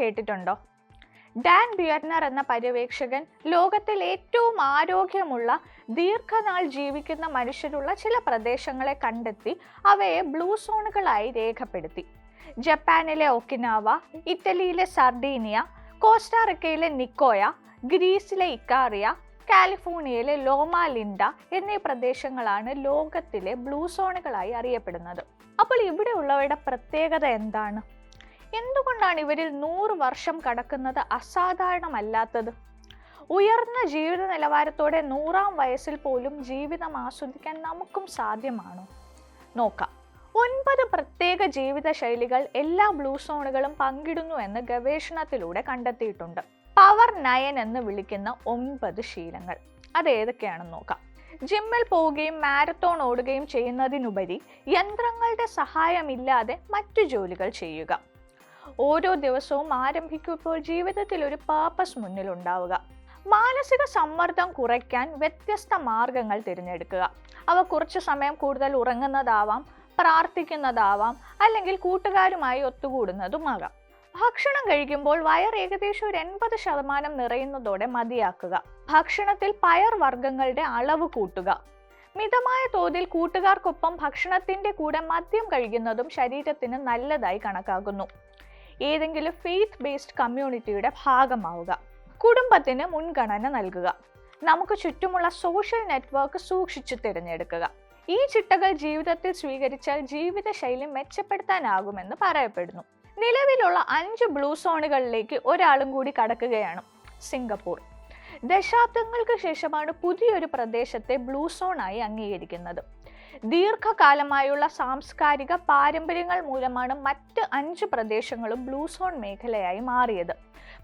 കേട്ടിട്ടുണ്ടോ? ഡാൻ ബിയർണർ എന്ന പര്യവേക്ഷകൻ ലോകത്തിൽ ഏറ്റവും ആരോഗ്യമുള്ള ദീർഘനാൾ ജീവിക്കുന്ന മനുഷ്യരുള്ള ചില പ്രദേശങ്ങളെ കണ്ടെത്തി അവയെ ബ്ലൂ സോണുകളായി രേഖപ്പെടുത്തി. ജപ്പാനിലെ ഒക്കിനാവ, ഇറ്റലിയിലെ സർഡീനിയ, കോസ്റ്റാറിക്കയിലെ നിക്കോയ, ഗ്രീസിലെ ഇക്കാറിയ, കാലിഫോർണിയയിലെ ലോമാ ലിൻഡ എന്നീ പ്രദേശങ്ങളാണ് ലോകത്തിലെ ബ്ലൂ സോണുകളായി അറിയപ്പെടുന്നത്. അപ്പോൾ ഇവിടെയുള്ളവയുടെ പ്രത്യേകത എന്താണ്? എന്തുകൊണ്ടാണ് ഇവരിൽ 100 വർഷം കടക്കുന്നത് അസാധാരണമല്ലാത്തത്? ഉയർന്ന ജീവിത നിലവാരത്തോടെ 100ാം വയസ്സിൽ പോലും ജീവിതം ആസ്വദിക്കാൻ നമുക്കും സാധ്യമാണോ? നോക്കാം. 9 പ്രത്യേക ജീവിത ശൈലികൾ എല്ലാ ബ്ലൂ സോണുകളും പങ്കിടുന്നു എന്ന് ഗവേഷണത്തിലൂടെ കണ്ടെത്തിയിട്ടുണ്ട്. പവർ 9 എന്ന് വിളിക്കുന്ന 9 ശീലങ്ങൾ അതേതൊക്കെയാണെന്ന് നോക്കാം. ജിമ്മിൽ പോവുകയും മാരത്തോൺ ഓടുകയും ചെയ്യുന്നതിനുപരി യന്ത്രങ്ങളുടെ സഹായമില്ലാതെ മറ്റു ജോലികൾ ചെയ്യുക. ഓരോ ദിവസവും ആരംഭിക്കുമ്പോൾ ജീവിതത്തിൽ ഒരു പർപ്പസ് മുന്നിലുണ്ടാവുക. മാനസിക സമ്മർദ്ദം കുറയ്ക്കാൻ വ്യത്യസ്ത മാർഗങ്ങൾ തിരഞ്ഞെടുക്കുക. അവ കുറച്ചു സമയം കൂടുതൽ ഉറങ്ങുന്നതാവാം, പ്രാർത്ഥിക്കുന്നതാവാം, അല്ലെങ്കിൽ കൂട്ടുകാരുമായി ഒത്തുകൂടുന്നതുമാകാം. ഭക്ഷണം കഴിക്കുമ്പോൾ വയർ ഏകദേശം ഒരു 80% നിറയുന്നതോടെ മതിയാക്കുക. ഭക്ഷണത്തിൽ പയർ വർഗ്ഗങ്ങളുടെ അളവ് കൂട്ടുക. മിതമായ തോതിൽ കൂട്ടുകാർക്കൊപ്പം ഭക്ഷണത്തിന്റെ കൂടെ മദ്യം കഴിക്കുന്നതും ശരീരത്തിന് നല്ലതായി കണക്കാക്കുന്നു. ഏതെങ്കിലും ഫെയ്ത്ത് ബേസ്ഡ് കമ്മ്യൂണിറ്റിയുടെ ഭാഗമാവുക. കുടുംബത്തിന് മുൻഗണന നൽകുക. നമുക്ക് ചുറ്റുമുള്ള സോഷ്യൽ നെറ്റ്വർക്ക് സൂക്ഷിച്ചു തിരഞ്ഞെടുക്കുക. ഈ ചിട്ടകൾ ജീവിതത്തിൽ സ്വീകരിച്ചാൽ ജീവിതശൈലി മെച്ചപ്പെടുത്താനാകുമെന്ന് പറയപ്പെടുന്നു. നിലവിലുള്ള 5 ബ്ലൂ സോണുകളിലേക്ക് ഒരാളും കൂടി കടക്കുകയാണ്: സിംഗപ്പൂർ. ദശാബ്ദങ്ങൾക്ക് ശേഷമാണ് പുതിയൊരു പ്രദേശത്തെ ബ്ലൂ സോണായി അംഗീകരിക്കുന്നത്. ദീർഘകാലമായുള്ള സാംസ്കാരിക പാരമ്പര്യങ്ങൾ മൂലമാണ് മറ്റ് 5 പ്രദേശങ്ങളും ബ്ലൂ സോൺ മേഖലയായി മാറിയത്.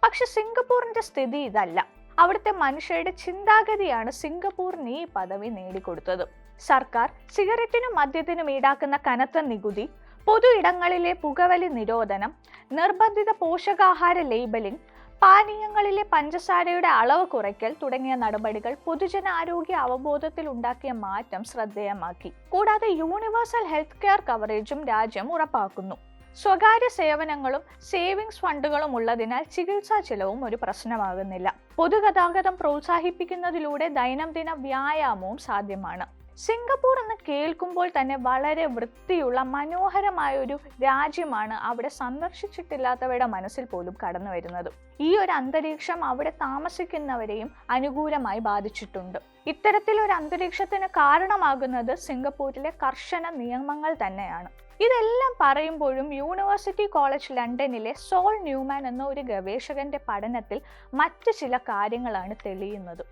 പക്ഷെ സിംഗപ്പൂരിന്റെ സ്ഥിതി ഇതല്ല. അവിടുത്തെ മനുഷ്യരുടെ ചിന്താഗതിയാണ് സിംഗപ്പൂരിന് ഈ പദവി നേടിക്കൊടുത്തത്. സർക്കാർ സിഗരറ്റിനും മദ്യത്തിനും ഈടാക്കുന്ന കനത്ത നികുതി, പൊതു ഇടങ്ങളിലെ പുകവലി നിരോധനം, നിർബന്ധിത പോഷകാഹാര ലേബലിംഗ്, പാനീയങ്ങളിലെ പഞ്ചസാരയുടെ അളവ് കുറയ്ക്കൽ തുടങ്ങിയ നടപടികൾ പൊതുജനാരോഗ്യ അവബോധത്തിൽ ഉണ്ടാക്കിയ മാറ്റം ശ്രദ്ധേയമാക്കി. കൂടാതെ യൂണിവേഴ്സൽ ഹെൽത്ത് കെയർ കവറേജും രാജ്യം ഉറപ്പാക്കുന്നു. സ്വകാര്യ സേവനങ്ങളും സേവിങ്സ് ഫണ്ടുകളും ഉള്ളതിനാൽ ചികിത്സാ ചെലവും ഒരു പ്രശ്നമാകുന്നില്ല. പൊതുഗതാഗതം പ്രോത്സാഹിപ്പിക്കുന്നതിലൂടെ ദൈനംദിന വ്യായാമവും സാധ്യമാണ്. സിംഗപ്പൂർ എന്ന് കേൾക്കുമ്പോൾ തന്നെ വളരെ വൃത്തിയുള്ള മനോഹരമായ ഒരു രാജ്യമാണ് അവിടെ സന്ദർശിച്ചിട്ടില്ലാത്തവരുടെ മനസ്സിൽ പോലും കടന്നു വരുന്നത്. ഈ ഒരു അന്തരീക്ഷം അവിടെ താമസിക്കുന്നവരെയും അനുകൂലമായി ബാധിച്ചിട്ടുണ്ട്. ഇത്തരത്തിലൊരു അന്തരീക്ഷത്തിന് കാരണമാകുന്നത് സിംഗപ്പൂരിലെ കർശന നിയമങ്ങൾ തന്നെയാണ്. ഇതെല്ലാം പറയുമ്പോഴും യൂണിവേഴ്സിറ്റി കോളേജ് ലണ്ടനിലെ സോൾ ന്യൂമാൻ എന്ന ഒരു ഗവേഷകന്റെ പഠനത്തിൽ മറ്റ് ചില കാര്യങ്ങളാണ് തെളിയുന്നത്.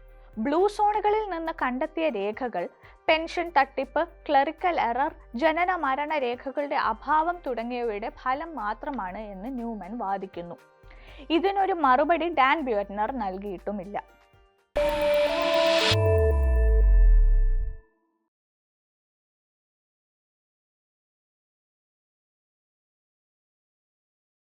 ബ്ലൂ സോണുകളിൽ നിന്ന് കണ്ടെത്തിയ രേഖകൾ പെൻഷൻ തട്ടിപ്പ്, ക്ലറിക്കൽ എറർ, ജനന മരണ രേഖകളുടെ അഭാവം തുടങ്ങിയവയുടെ ഫലം മാത്രമാണ് എന്ന് ന്യൂമാൻ വാദിക്കുന്നു. ഇതിനൊരു മറുപടി ഡാൻ ബിയർണർ നൽകിയിട്ടുമില്ല.